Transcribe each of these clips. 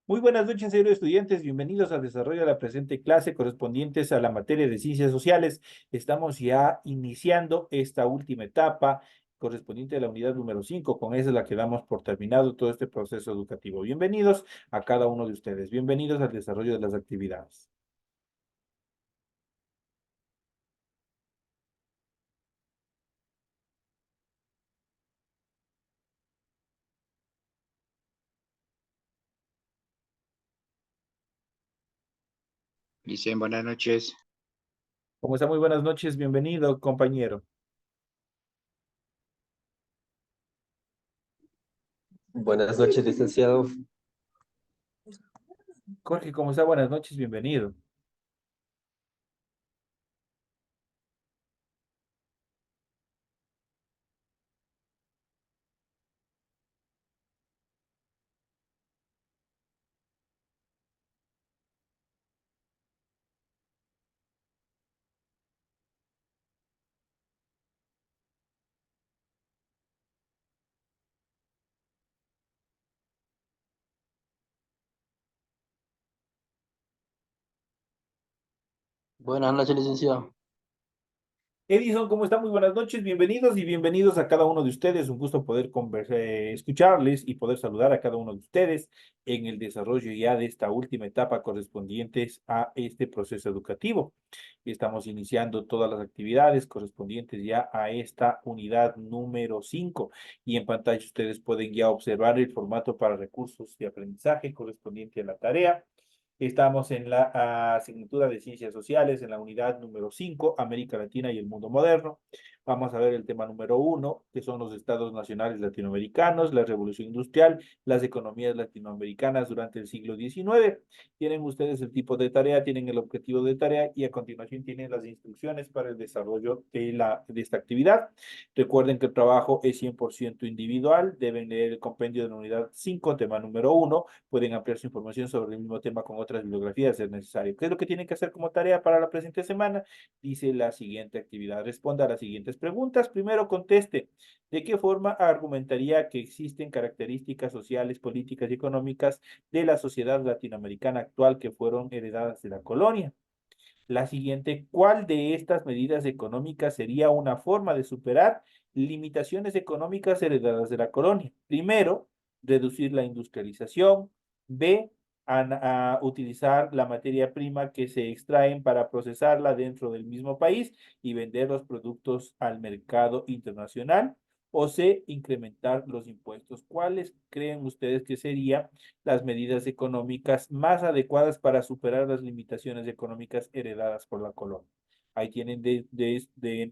Muy buenas noches, señores estudiantes. Bienvenidos al desarrollo de la presente clase correspondientes a la materia de ciencias sociales. Estamos ya iniciando esta última etapa correspondiente a la unidad número 5. Con esa es la que damos por terminado todo este proceso educativo. Bienvenidos a cada uno de ustedes. Bienvenidos al desarrollo de las actividades. Dicen buenas noches. ¿Cómo está? Muy buenas noches. Bienvenido, compañero. Buenas noches, licenciado. Jorge, ¿cómo está? Buenas noches. Bienvenido. Buenas noches, licenciado. Edison, ¿cómo está? Muy buenas noches, bienvenidos y bienvenidos a cada uno de ustedes. Un gusto poder escucharles y poder saludar a cada uno de ustedes en el desarrollo ya de esta última etapa correspondientes a este proceso educativo. Estamos iniciando todas las actividades correspondientes ya a esta unidad número 5 y en pantalla ustedes pueden ya observar el formato para recursos de aprendizaje correspondiente a la tarea. Estamos en la asignatura de Ciencias Sociales, en la unidad número 5, América Latina y el Mundo Moderno. Vamos a ver el tema número 1, que son los estados nacionales latinoamericanos, la revolución industrial, las economías latinoamericanas durante el siglo XIX. Tienen ustedes el tipo de tarea, tienen el objetivo de tarea y a continuación tienen las instrucciones para el desarrollo de esta actividad. Recuerden que el trabajo es 100% individual, deben leer el compendio de la unidad 5, tema número 1. Pueden ampliar su información sobre el mismo tema con otras bibliografías si es necesario. ¿Qué es lo que tienen que hacer como tarea para la presente semana? Dice la siguiente actividad. Responda a las siguientes preguntas. Primero, conteste. ¿De qué forma argumentaría que existen características sociales, políticas y económicas de la sociedad latinoamericana actual que fueron heredadas de la colonia? La siguiente, ¿cuál de estas medidas económicas sería una forma de superar limitaciones económicas heredadas de la colonia? Primero, reducir la industrialización. B, a utilizar la materia prima que se extraen para procesarla dentro del mismo país y vender los productos al mercado internacional. O C, incrementar los impuestos. ¿Cuáles creen ustedes que serían las medidas económicas más adecuadas para superar las limitaciones económicas heredadas por la colonia? Ahí tienen de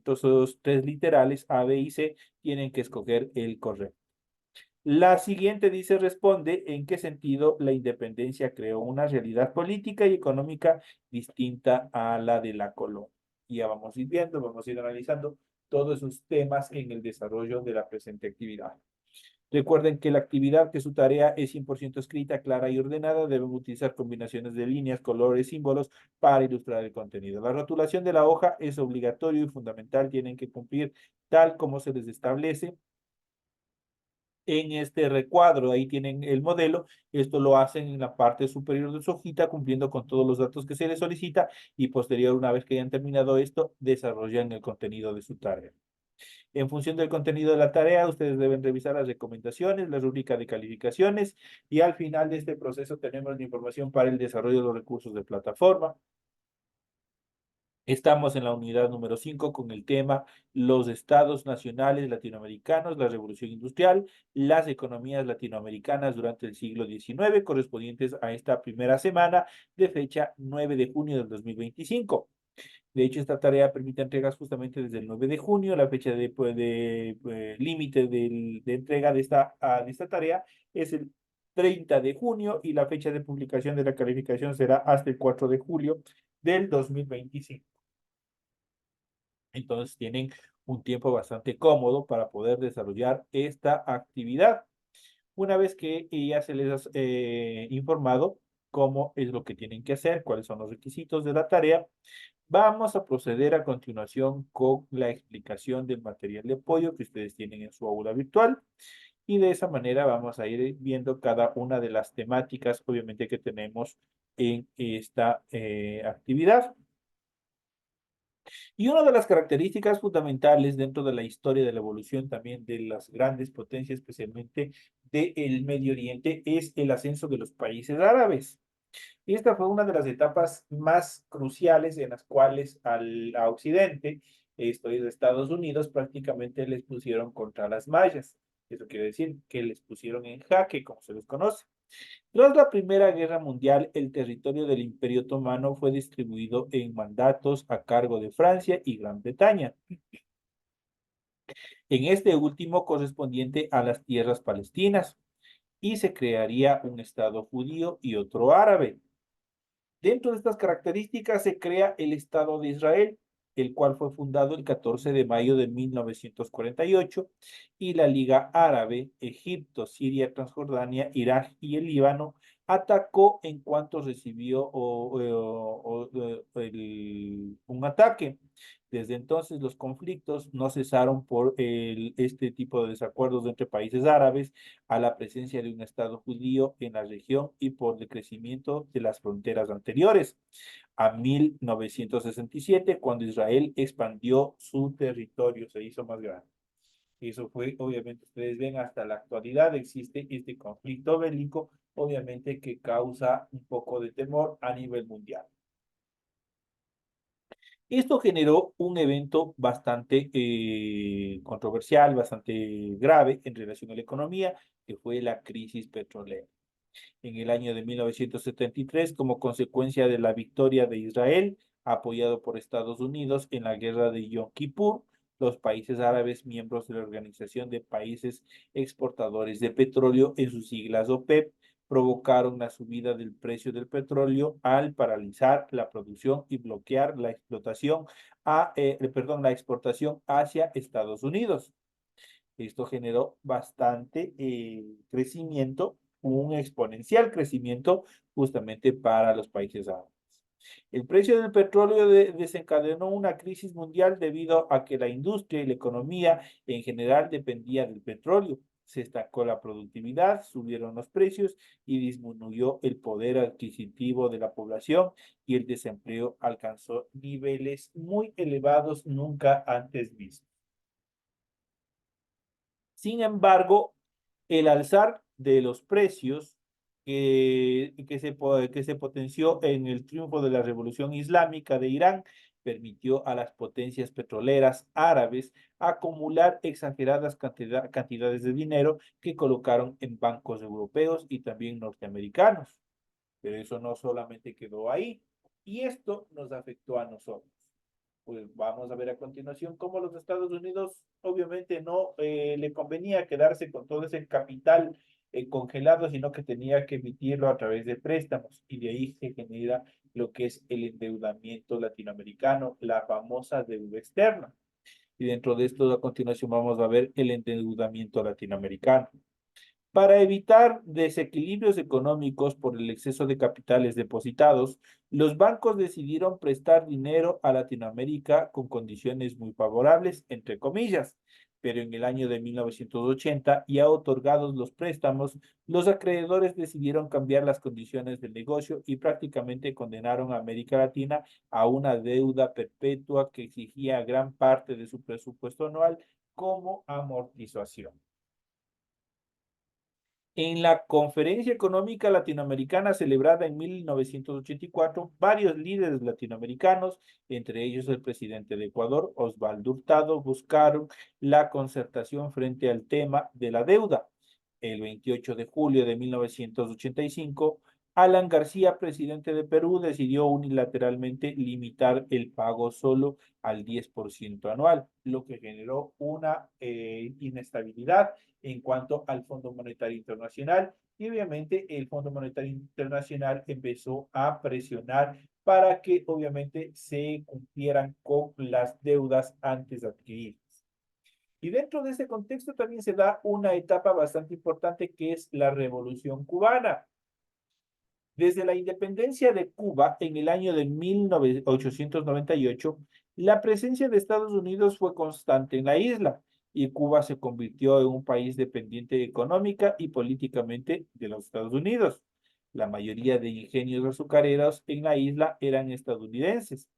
esos tres literales, A, B y C, tienen que escoger el correcto. La siguiente dice, responde en qué sentido la independencia creó una realidad política y económica distinta a la de la colonia. Y ya vamos a ir viendo, vamos a ir analizando todos esos temas en el desarrollo de la presente actividad. Recuerden que la actividad, que su tarea es 100% escrita, clara y ordenada, deben utilizar combinaciones de líneas, colores, símbolos para ilustrar el contenido. La rotulación de la hoja es obligatorio y fundamental, tienen que cumplir tal como se les establece en este recuadro. Ahí tienen el modelo. Esto lo hacen en la parte superior de su hojita, cumpliendo con todos los datos que se les solicita y posterior, una vez que hayan terminado esto, desarrollan el contenido de su tarea. En función del contenido de la tarea, ustedes deben revisar las recomendaciones, la rúbrica de calificaciones y al final de este proceso tenemos la información para el desarrollo de los recursos de plataforma. Estamos en la unidad número 5 con el tema los estados nacionales latinoamericanos, la revolución industrial, las economías latinoamericanas durante el siglo XIX, correspondientes a esta primera semana de fecha 9 de junio del 2025. De hecho, esta tarea permite entregas justamente desde el 9 de junio. La fecha de límite de entrega de esta tarea es el 30 de junio y la fecha de publicación de la calificación será hasta el 4 de julio del 2025. Entonces tienen un tiempo bastante cómodo para poder desarrollar esta actividad. Una vez que ya se les ha informado cómo es lo que tienen que hacer, cuáles son los requisitos de la tarea, vamos a proceder a continuación con la explicación del material de apoyo que ustedes tienen en su aula virtual. y de esa manera vamos a ir viendo cada una de las temáticas, obviamente, que tenemos en esta actividad. Y una de las características fundamentales dentro de la historia de la evolución también de las grandes potencias, especialmente del Medio Oriente, es el ascenso de los países árabes. Y esta fue una de las etapas más cruciales en las cuales a Occidente, esto es Estados Unidos, prácticamente les pusieron contra las mallas. Eso quiere decir que les pusieron en jaque, como se les conoce. Tras la Primera Guerra Mundial, el territorio del Imperio Otomano fue distribuido en mandatos a cargo de Francia y Gran Bretaña, en este último correspondiente a las tierras palestinas, y se crearía un Estado judío y otro árabe. Dentro de estas características se crea el Estado de Israel, el cual fue fundado el 14 de mayo de 1948, y la Liga Árabe, Egipto, Siria, Transjordania, Irak y el Líbano atacó en cuanto recibió un ataque. Desde entonces los conflictos no cesaron por este tipo de desacuerdos entre países árabes, a la presencia de un Estado judío en la región y por el crecimiento de las fronteras anteriores a 1967, cuando Israel expandió su territorio, se hizo más grande. Y eso fue, obviamente, ustedes ven, hasta la actualidad existe este conflicto bélico, obviamente, que causa un poco de temor a nivel mundial. Esto generó un evento bastante controversial, bastante grave en relación a la economía, que fue la crisis petrolera. En el año de 1973, como consecuencia de la victoria de Israel, apoyado por Estados Unidos en la guerra de Yom Kippur, los países árabes, miembros de la Organización de Países Exportadores de Petróleo, en sus siglas OPEP, provocaron la subida del precio del petróleo al paralizar la producción y bloquear la explotación la exportación hacia Estados Unidos. Esto generó bastante crecimiento, un exponencial crecimiento justamente para los países árabes. El precio del petróleo desencadenó una crisis mundial debido a que la industria y la economía en general dependía del petróleo. Se estancó la productividad, subieron los precios y disminuyó el poder adquisitivo de la población, y el desempleo alcanzó niveles muy elevados nunca antes vistos. Sin embargo, el alzar de los precios que se potenció en el triunfo de la Revolución Islámica de Irán permitió a las potencias petroleras árabes acumular exageradas cantidades de dinero que colocaron en bancos europeos y también norteamericanos. Pero eso no solamente quedó ahí, y esto nos afectó a nosotros. Pues vamos a ver a continuación cómo los Estados Unidos obviamente no le convenía quedarse con todo ese capital congelado, sino que tenía que emitirlo a través de préstamos, y de ahí se genera lo que es el endeudamiento latinoamericano, la famosa deuda externa. Y dentro de esto, a continuación, vamos a ver el endeudamiento latinoamericano. Para evitar desequilibrios económicos por el exceso de capitales depositados, los bancos decidieron prestar dinero a Latinoamérica con condiciones muy favorables, entre comillas. Pero en el año de 1980, ya otorgados los préstamos, los acreedores decidieron cambiar las condiciones del negocio y prácticamente condenaron a América Latina a una deuda perpetua que exigía gran parte de su presupuesto anual como amortización. En la Conferencia Económica Latinoamericana celebrada en 1984, varios líderes latinoamericanos, entre ellos el presidente de Ecuador, Osvaldo Hurtado, buscaron la concertación frente al tema de la deuda. El 28 de julio de 1985, Alan García, presidente de Perú, decidió unilateralmente limitar el pago solo al 10% anual, lo que generó una inestabilidad en cuanto al Fondo Monetario Internacional, y obviamente el Fondo Monetario Internacional empezó a presionar para que obviamente se cumplieran con las deudas antes adquiridas. Y dentro de ese contexto también se da una etapa bastante importante, que es la Revolución Cubana. Desde la independencia de Cuba en el año de 1898, la presencia de Estados Unidos fue constante en la isla, y Cuba se convirtió en un país dependiente económica y políticamente de los Estados Unidos. La mayoría de ingenios azucareros en la isla eran estadounidenses.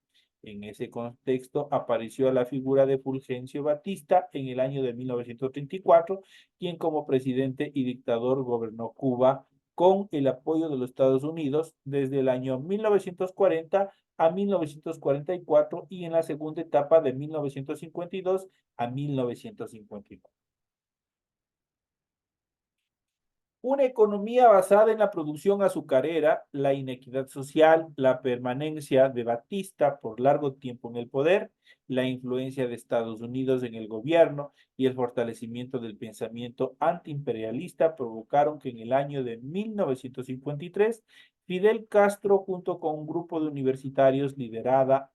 En ese contexto apareció la figura de Fulgencio Batista en el año de 1934, quien como presidente y dictador gobernó Cuba con el apoyo de los Estados Unidos desde el año 1940 a 1944 y en la segunda etapa de 1952 a 1959. Una economía basada en la producción azucarera, la inequidad social, la permanencia de Batista por largo tiempo en el poder, la influencia de Estados Unidos en el gobierno y el fortalecimiento del pensamiento antiimperialista provocaron que en el año de 1953 Fidel Castro, junto con un grupo de universitarios, liderara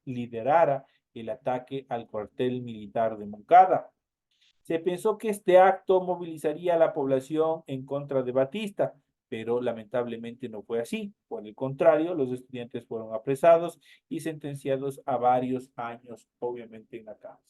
el ataque al cuartel militar de Moncada. Se pensó que este acto movilizaría a la población en contra de Batista, pero lamentablemente no fue así. Por el contrario, los estudiantes fueron apresados y sentenciados a varios años, obviamente, en la cárcel.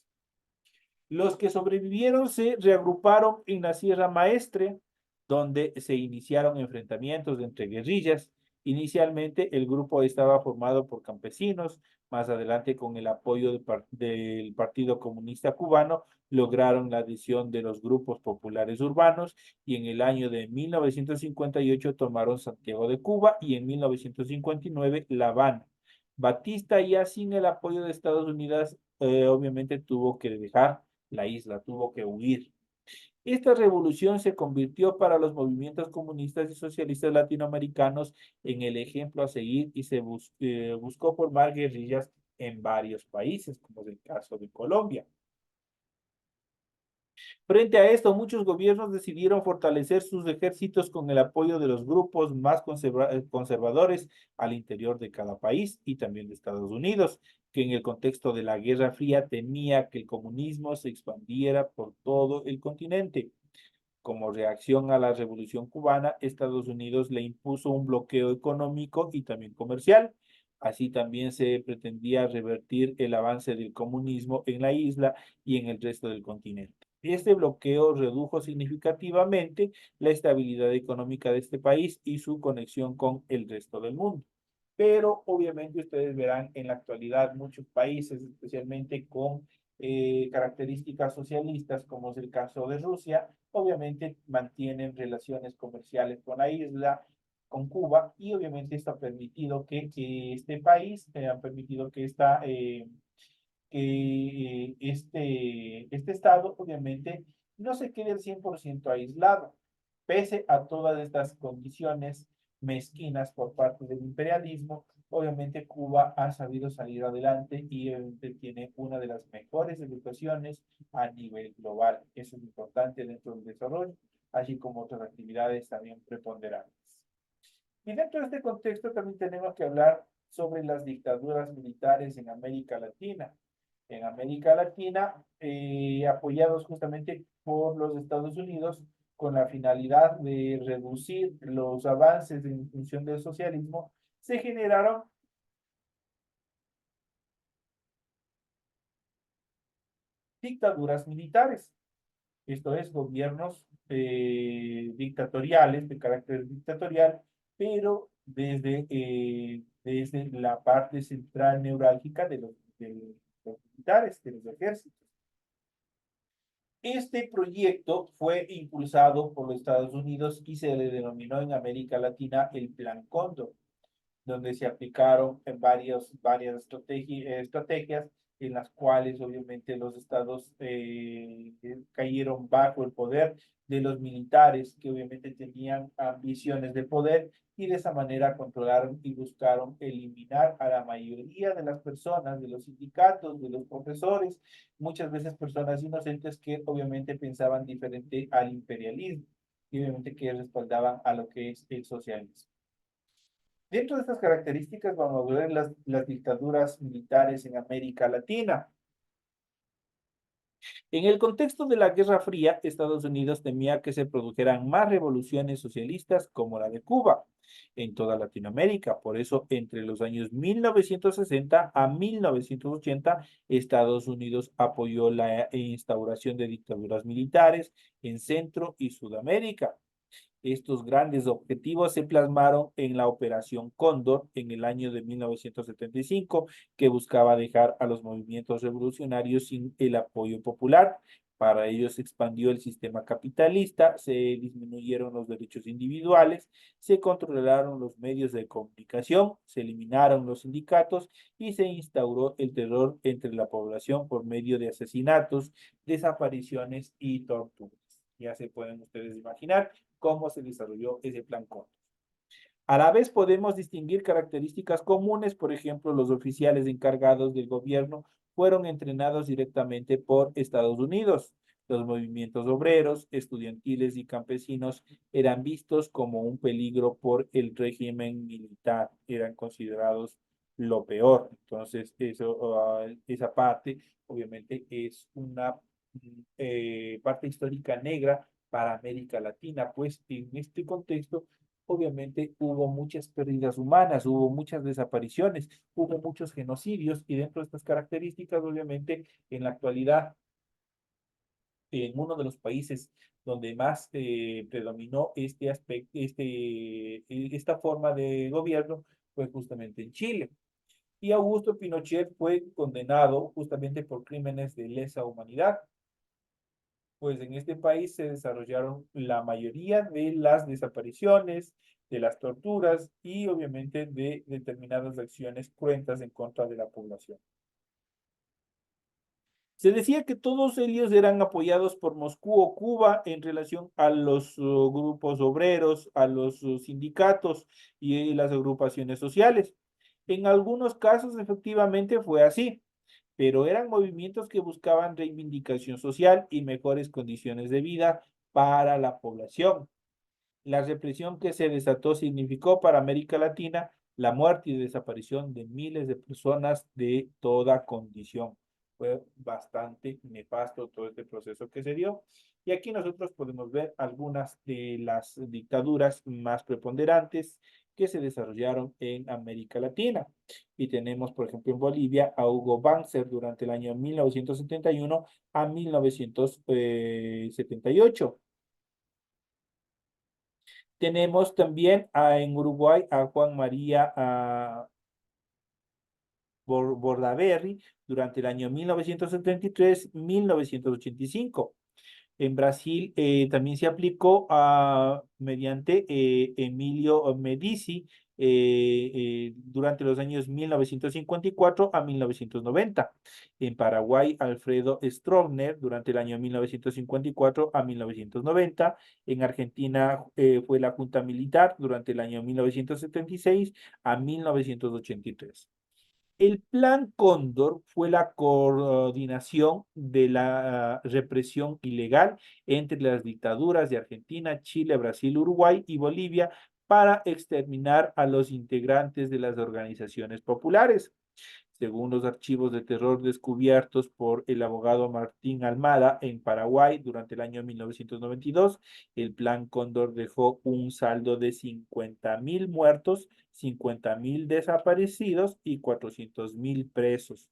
Los que sobrevivieron se reagruparon en la Sierra Maestre, donde se iniciaron enfrentamientos entre guerrillas. Inicialmente el grupo estaba formado por campesinos, más adelante con el apoyo del Partido Comunista Cubano lograron la adhesión de los grupos populares urbanos y en el año de 1958 tomaron Santiago de Cuba y en 1959 La Habana. Batista ya sin el apoyo de Estados Unidos obviamente tuvo que dejar la isla, tuvo que huir. Esta revolución se convirtió para los movimientos comunistas y socialistas latinoamericanos en el ejemplo a seguir y se buscó formar guerrillas en varios países, como es el caso de Colombia. Frente a esto, muchos gobiernos decidieron fortalecer sus ejércitos con el apoyo de los grupos más conservadores al interior de cada país y también de Estados Unidos, que en el contexto de la Guerra Fría temía que el comunismo se expandiera por todo el continente. Como reacción a la Revolución cubana, Estados Unidos le impuso un bloqueo económico y también comercial. Así también se pretendía revertir el avance del comunismo en la isla y en el resto del continente. Este bloqueo redujo significativamente la estabilidad económica de este país y su conexión con el resto del mundo. Pero obviamente ustedes verán en la actualidad muchos países, especialmente con características socialistas, como es el caso de Rusia, obviamente mantienen relaciones comerciales con la isla, con Cuba, y obviamente esto ha permitido que este país, ha permitido que este estado, obviamente, no se quede al 100% aislado, pese a todas estas condiciones mezquinas por parte del imperialismo. Obviamente Cuba ha sabido salir adelante y obviamente tiene una de las mejores educaciones a nivel global. Eso es importante dentro del desarrollo, así como otras actividades también preponderantes. Y dentro de este contexto también tenemos que hablar sobre las dictaduras militares en América Latina. En América Latina, apoyados justamente por los Estados Unidos, con la finalidad de reducir los avances en función del socialismo, se generaron dictaduras militares. Esto es, gobiernos dictatoriales, de carácter dictatorial, pero desde la parte central neurálgica de los militares, de los ejércitos. Este proyecto fue impulsado por los Estados Unidos y se le denominó en América Latina el Plan Cóndor, donde se aplicaron varias estrategias en las cuales obviamente los estados cayeron bajo el poder de los militares que obviamente tenían ambiciones de poder y de esa manera controlaron y buscaron eliminar a la mayoría de las personas, de los sindicatos, de los profesores, muchas veces personas inocentes que obviamente pensaban diferente al imperialismo y obviamente que respaldaban a lo que es el socialismo. Dentro de estas características vamos a ver las dictaduras militares en América Latina. En el contexto de la Guerra Fría, Estados Unidos temía que se produjeran más revoluciones socialistas como la de Cuba en toda Latinoamérica. Por eso, entre los años 1960 a 1980, Estados Unidos apoyó la instauración de dictaduras militares en Centro y Sudamérica. Estos grandes objetivos se plasmaron en la Operación Cóndor en el año de 1975, que buscaba dejar a los movimientos revolucionarios sin el apoyo popular. Para ello se expandió el sistema capitalista, se disminuyeron los derechos individuales, se controlaron los medios de comunicación, se eliminaron los sindicatos y se instauró el terror entre la población por medio de asesinatos, desapariciones y torturas. Ya se pueden ustedes imaginar cómo se desarrolló ese plan Cóndor. A la vez podemos distinguir características comunes, por ejemplo, los oficiales encargados del gobierno fueron entrenados directamente por Estados Unidos. Los movimientos obreros, estudiantiles y campesinos eran vistos como un peligro por el régimen militar, eran considerados lo peor. Entonces, esa parte obviamente es una parte histórica negra para América Latina, pues en este contexto obviamente hubo muchas pérdidas humanas, hubo muchas desapariciones, hubo muchos genocidios y dentro de estas características, obviamente, en la actualidad, en uno de los países donde más predominó este aspecto, esta forma de gobierno fue justamente en Chile. Y Augusto Pinochet fue condenado justamente por crímenes de lesa humanidad, pues en este país se desarrollaron la mayoría de las desapariciones, de las torturas y obviamente de determinadas acciones cruentas en contra de la población. Se decía que todos ellos eran apoyados por Moscú o Cuba en relación a los grupos obreros, a los sindicatos y las agrupaciones sociales. En algunos casos efectivamente fue así, pero eran movimientos que buscaban reivindicación social y mejores condiciones de vida para la población. La represión que se desató significó para América Latina la muerte y desaparición de miles de personas de toda condición. Fue bastante nefasto todo este proceso que se dio. Y aquí nosotros podemos ver algunas de las dictaduras más preponderantes que se desarrollaron en América Latina. Y tenemos, por ejemplo, en Bolivia a Hugo Banzer durante el año 1971 a 1978. Tenemos también en Uruguay a Juan María Bordaberry durante el año 1973-1985. En Brasil también se aplicó mediante Emilio Medici durante los años 1954 a 1990. En Paraguay, Alfredo Stroessner durante el año 1954 a 1990. En Argentina fue la Junta Militar durante el año 1976 a 1983. El Plan Cóndor fue la coordinación de la represión ilegal entre las dictaduras de Argentina, Chile, Brasil, Uruguay y Bolivia para exterminar a los integrantes de las organizaciones populares. Según los archivos de terror descubiertos por el abogado Martín Almada en Paraguay durante el año 1992, el Plan Cóndor dejó un saldo de 50.000 muertos, 50.000 desaparecidos y 400.000 presos.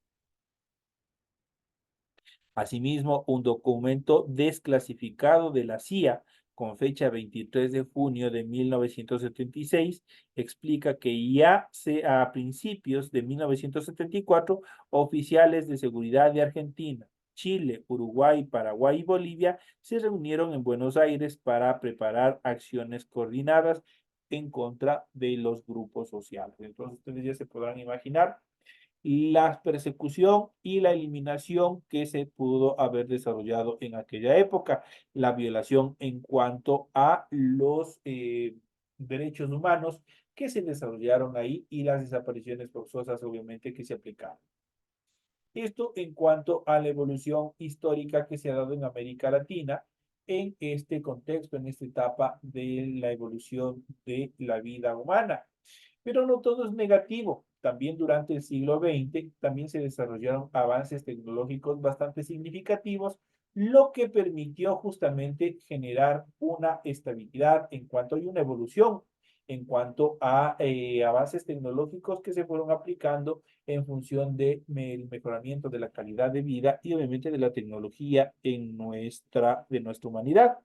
Asimismo, un documento desclasificado de la CIA con fecha 23 de junio de 1976 explica que a principios de 1974, oficiales de seguridad de Argentina, Chile, Uruguay, Paraguay y Bolivia se reunieron en Buenos Aires para preparar acciones coordinadas en contra de los grupos sociales. Entonces, ustedes ya se podrán imaginar la persecución y la eliminación que se pudo haber desarrollado en aquella época, la violación en cuanto a los derechos humanos que se desarrollaron ahí y las desapariciones forzosas, obviamente, que se aplicaron. Esto en cuanto a la evolución histórica que se ha dado en América Latina en este contexto, en esta etapa de la evolución de la vida humana. Pero no todo es negativo. También durante el siglo XX también se desarrollaron avances tecnológicos bastante significativos, lo que permitió justamente generar una estabilidad en cuanto a una evolución, en cuanto a avances tecnológicos que se fueron aplicando en función del mejoramiento de la calidad de vida y obviamente de la tecnología en de nuestra humanidad.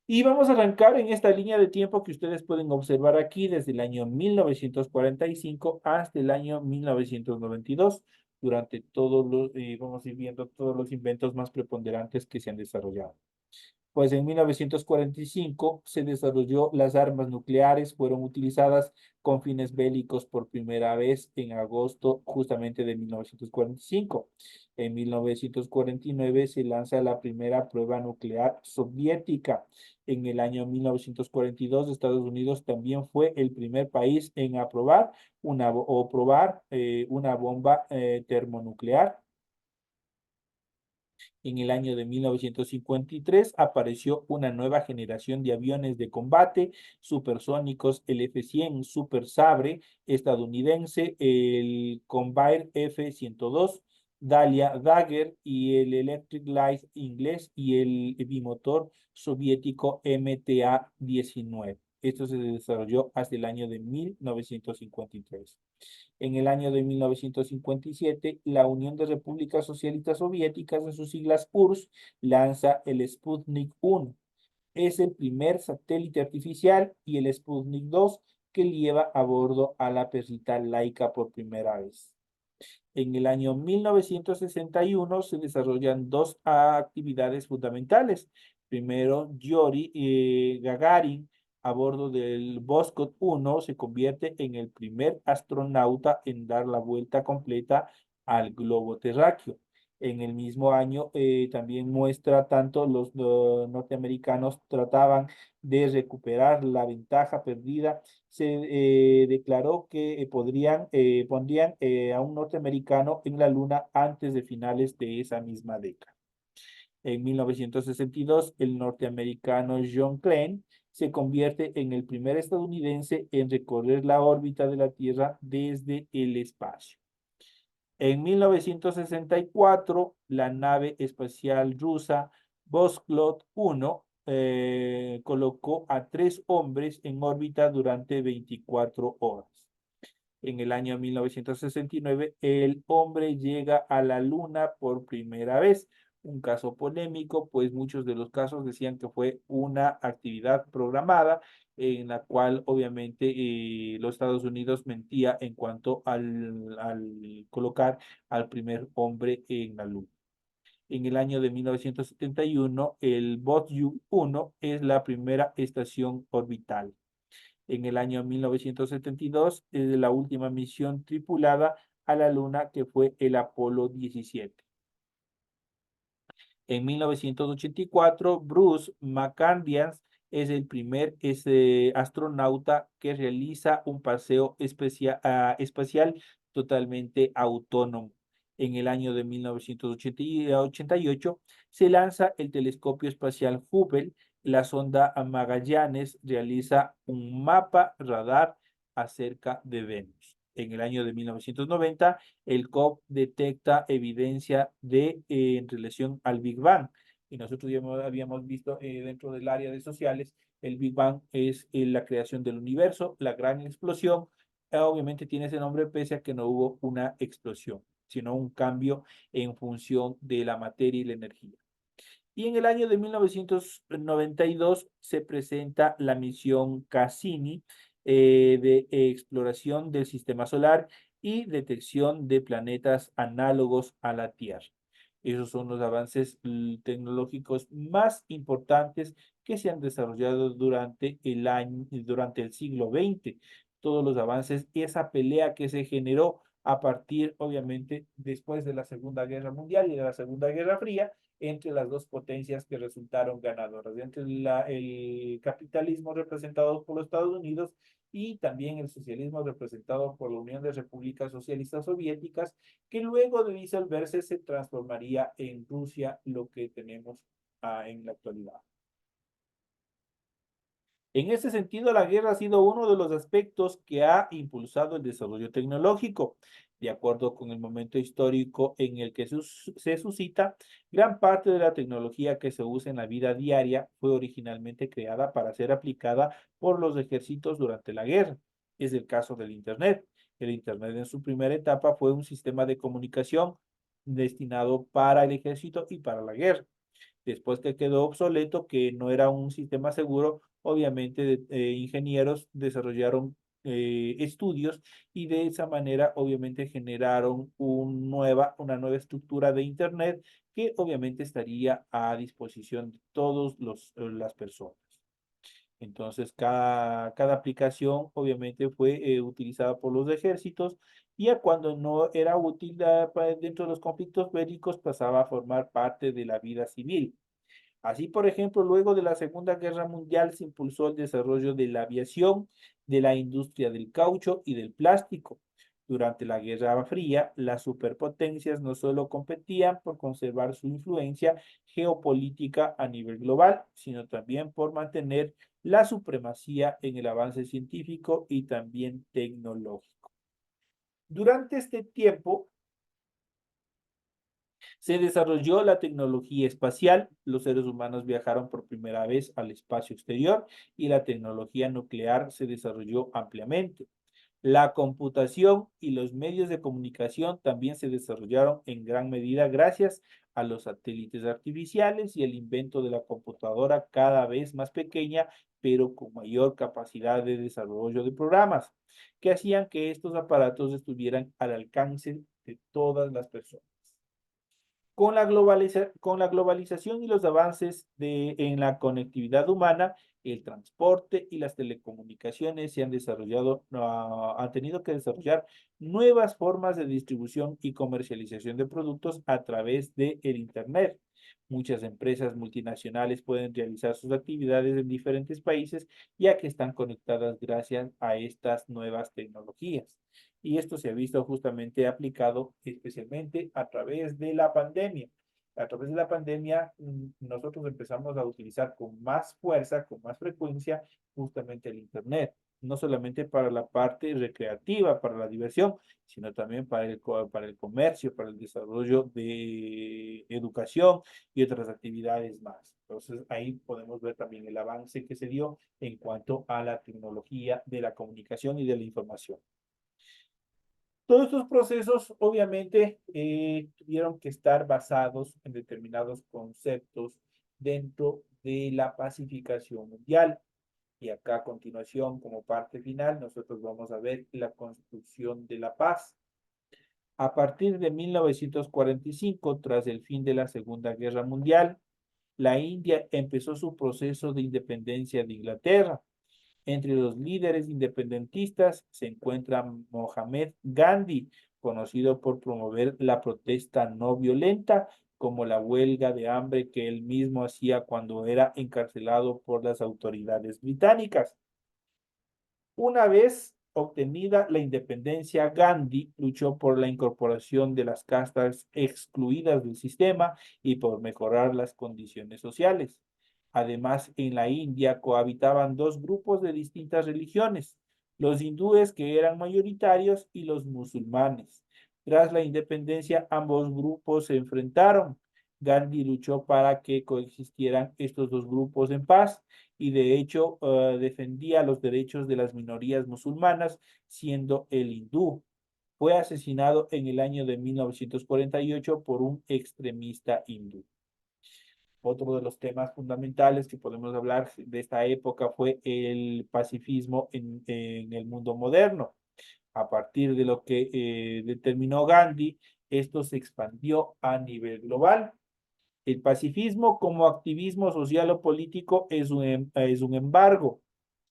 Y vamos a arrancar en esta línea de tiempo que ustedes pueden observar aquí desde el año 1945 hasta el año 1992. Durante todos los, vamos a ir viendo todos los inventos más preponderantes que se han desarrollado. Pues en 1945 se desarrolló las armas nucleares, fueron utilizadas con fines bélicos por primera vez en agosto justamente de 1945. En 1949 se lanza la primera prueba nuclear soviética. En el año 1942 Estados Unidos también fue el primer país en aprobar una bomba termonuclear. En el año de 1953 apareció una nueva generación de aviones de combate supersónicos, el F-100 Super Sabre estadounidense, el Convair F-102, Dagger y el Electric Light inglés y el bimotor soviético MTA-19. Esto se desarrolló hasta el año de 1953. En el año de 1957, la Unión de Repúblicas Socialistas Soviéticas, en sus siglas URSS, lanza el Sputnik 1. Es el primer satélite artificial y el Sputnik 2 que lleva a bordo a la perrita Laika por primera vez. En el año 1961 se desarrollan dos actividades fundamentales. Primero, Yuri Gagarin, a bordo del Voskhod 1, se convierte en el primer astronauta en dar la vuelta completa al globo terráqueo. En el mismo año también muestra tanto los norteamericanos trataban de recuperar la ventaja perdida. Se declaró que pondrían a un norteamericano en la luna antes de finales de esa misma década. En 1962, el norteamericano John Glenn se convierte en el primer estadounidense en recorrer la órbita de la Tierra desde el espacio. En 1964, la nave espacial rusa Voskhod 1 colocó a 3 hombres en órbita durante 24 horas. En el año 1969, el hombre llega a la Luna por primera vez. Un caso polémico, pues muchos de los casos decían que fue una actividad programada en la cual obviamente los Estados Unidos mentía en cuanto al colocar al primer hombre en la Luna. En el año de 1971, el Botyuk 1 es la primera estación orbital. En el año 1972, es la última misión tripulada a la Luna, que fue el Apolo 17. En 1984, Bruce McCandless es el primer astronauta que realiza un paseo espacial totalmente autónomo. En el año de 1988 se lanza el telescopio espacial Hubble. La sonda Magallanes realiza un mapa radar acerca de Venus. En el año de 1990, el COP detecta evidencia en relación al Big Bang. Y nosotros ya habíamos visto dentro del área de sociales, el Big Bang es la creación del universo, la gran explosión. Obviamente tiene ese nombre pese a que no hubo una explosión, sino un cambio en función de la materia y la energía. Y en el año de 1992 se presenta la misión Cassini de exploración del sistema solar y detección de planetas análogos a la Tierra. Esos son los avances tecnológicos más importantes que se han desarrollado durante el siglo XX. Todos los avances y esa pelea que se generó a partir, obviamente, después de la Segunda Guerra Mundial y de la Segunda Guerra Fría, entre las dos potencias que resultaron ganadoras, entre el capitalismo representado por los Estados Unidos y también el socialismo representado por la Unión de Repúblicas Socialistas Soviéticas, que luego de disolverse se transformaría en Rusia, lo que tenemos en la actualidad. En ese sentido, la guerra ha sido uno de los aspectos que ha impulsado el desarrollo tecnológico. De acuerdo con el momento histórico en el que se suscita, gran parte de la tecnología que se usa en la vida diaria fue originalmente creada para ser aplicada por los ejércitos durante la guerra. Es el caso del Internet. El Internet en su primera etapa fue un sistema de comunicación destinado para el ejército y para la guerra. Después que quedó obsoleto, que no era un sistema seguro, obviamente ingenieros desarrollaron estudios y de esa manera obviamente generaron una nueva estructura de Internet que obviamente estaría a disposición de todas las personas. Entonces, cada aplicación obviamente fue utilizada por los ejércitos y a cuando no era útil dentro de los conflictos bélicos pasaba a formar parte de la vida civil. Así, por ejemplo, luego de la Segunda Guerra Mundial se impulsó el desarrollo de la aviación, de la industria del caucho y del plástico. Durante la Guerra Fría, las superpotencias no solo competían por conservar su influencia geopolítica a nivel global, sino también por mantener la supremacía en el avance científico y también tecnológico. Durante este tiempo, se desarrolló la tecnología espacial, los seres humanos viajaron por primera vez al espacio exterior y la tecnología nuclear se desarrolló ampliamente. La computación y los medios de comunicación también se desarrollaron en gran medida gracias a los satélites artificiales y el invento de la computadora cada vez más pequeña, pero con mayor capacidad de desarrollo de programas, que hacían que estos aparatos estuvieran al alcance de todas las personas. Con la globalización y los avances en la conectividad humana, el transporte y las telecomunicaciones se han desarrollado, han tenido que desarrollar nuevas formas de distribución y comercialización de productos a través del Internet. Muchas empresas multinacionales pueden realizar sus actividades en diferentes países ya que están conectadas gracias a estas nuevas tecnologías. Y esto se ha visto justamente aplicado especialmente a través de la pandemia. A través de la pandemia, nosotros empezamos a utilizar con más fuerza, con más frecuencia, justamente el Internet, no solamente para la parte recreativa, para la diversión, sino también para el comercio, para el desarrollo de educación y otras actividades más. Entonces, ahí podemos ver también el avance que se dio en cuanto a la tecnología de la comunicación y de la información. Todos estos procesos obviamente tuvieron que estar basados en determinados conceptos dentro de la pacificación mundial. Y acá a continuación, como parte final, nosotros vamos a ver la construcción de la paz. A partir de 1945, tras el fin de la Segunda Guerra Mundial, la India empezó su proceso de independencia de Inglaterra. Entre los líderes independentistas se encuentra Mohamed Gandhi, conocido por promover la protesta no violenta, como la huelga de hambre que él mismo hacía cuando era encarcelado por las autoridades británicas. Una vez obtenida la independencia, Gandhi luchó por la incorporación de las castas excluidas del sistema y por mejorar las condiciones sociales. Además, en la India cohabitaban dos grupos de distintas religiones, los hindúes que eran mayoritarios y los musulmanes. Tras la independencia, ambos grupos se enfrentaron. Gandhi luchó para que coexistieran estos dos grupos en paz y de hecho defendía los derechos de las minorías musulmanas, siendo el hindú. Fue asesinado en el año de 1948 por un extremista hindú. Otro de los temas fundamentales que podemos hablar de esta época fue el pacifismo en el mundo moderno. A partir de lo que determinó Gandhi, esto se expandió a nivel global. El pacifismo como activismo social o político es un embargo,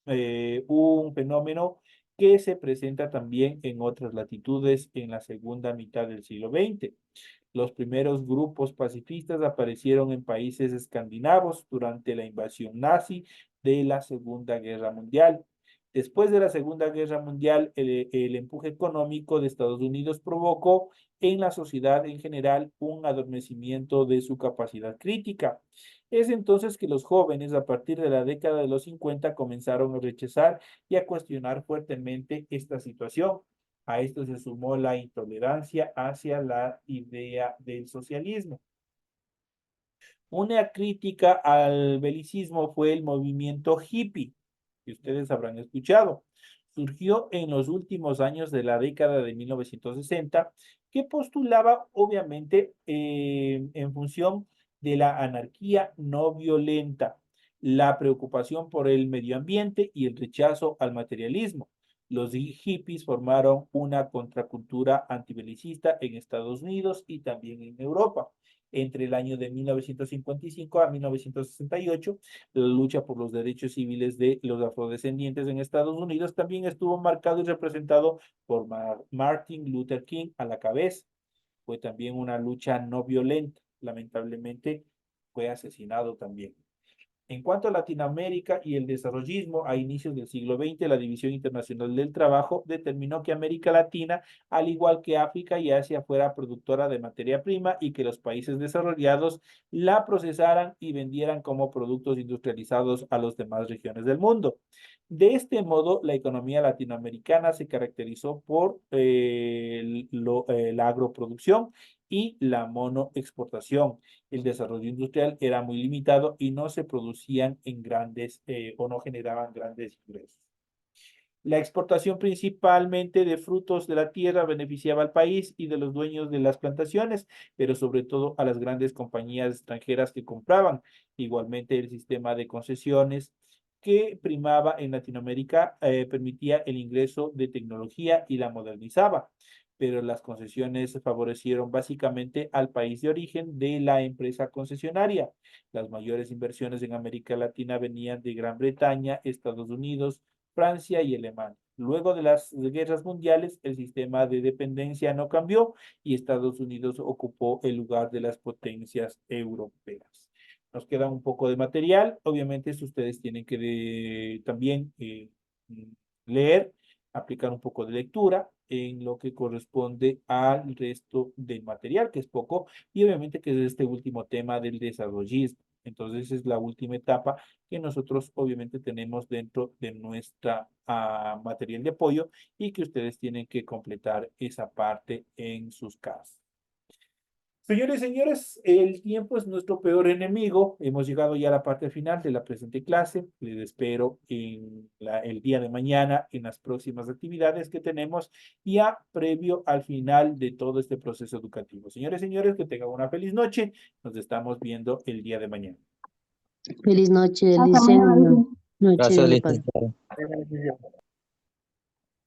un fenómeno que se presenta también en otras latitudes en la segunda mitad del siglo XX. Los primeros grupos pacifistas aparecieron en países escandinavos durante la invasión nazi de la Segunda Guerra Mundial. Después de la Segunda Guerra Mundial, el empuje económico de Estados Unidos provocó en la sociedad en general un adormecimiento de su capacidad crítica. Es entonces que los jóvenes, a partir de la década de los 50, comenzaron a rechazar y a cuestionar fuertemente esta situación. A esto se sumó la intolerancia hacia la idea del socialismo. Una crítica al belicismo fue el movimiento hippie, que ustedes habrán escuchado. Surgió en los últimos años de la década de 1960, que postulaba, obviamente, en función de la anarquía no violenta, la preocupación por el medio ambiente y el rechazo al materialismo. Los hippies formaron una contracultura antibelicista en Estados Unidos y también en Europa. Entre el año de 1955 a 1968, la lucha por los derechos civiles de los afrodescendientes en Estados Unidos también estuvo marcado y representado por Martin Luther King a la cabeza. Fue también una lucha no violenta. Lamentablemente fue asesinado también. En cuanto a Latinoamérica y el desarrollismo, a inicios del siglo XX, la División Internacional del Trabajo determinó que América Latina, al igual que África y Asia, fuera productora de materia prima y que los países desarrollados la procesaran y vendieran como productos industrializados a las demás regiones del mundo. De este modo, la economía latinoamericana se caracterizó por la agroproducción y la monoexportación. El desarrollo industrial era muy limitado y no se producían en grandes o no generaban grandes ingresos. La exportación principalmente de frutos de la tierra beneficiaba al país y de los dueños de las plantaciones, pero sobre todo a las grandes compañías extranjeras que compraban. Igualmente el sistema de concesiones que primaba en Latinoamérica permitía el ingreso de tecnología y la modernizaba, pero las concesiones favorecieron básicamente al país de origen de la empresa concesionaria. Las mayores inversiones en América Latina venían de Gran Bretaña, Estados Unidos, Francia y Alemania. Luego de las guerras mundiales, el sistema de dependencia no cambió y Estados Unidos ocupó el lugar de las potencias europeas. Nos queda un poco de material. Obviamente, ustedes tienen que también leer, aplicar un poco de lectura en lo que corresponde al resto del material, que es poco, y obviamente que es este último tema del desarrollismo. Entonces es la última etapa que nosotros obviamente tenemos dentro de nuestra material de apoyo y que ustedes tienen que completar esa parte en sus casas. Señores y señores, el tiempo es nuestro peor enemigo. Hemos llegado ya a la parte final de la presente clase. Les espero el día de mañana en las próximas actividades que tenemos ya previo al final de todo este proceso educativo. Señores y señores, que tengan una feliz noche. Nos estamos viendo el día de mañana. Feliz noche, Hasta Licen. mañana. Noche Gracias, de paz. licenciado.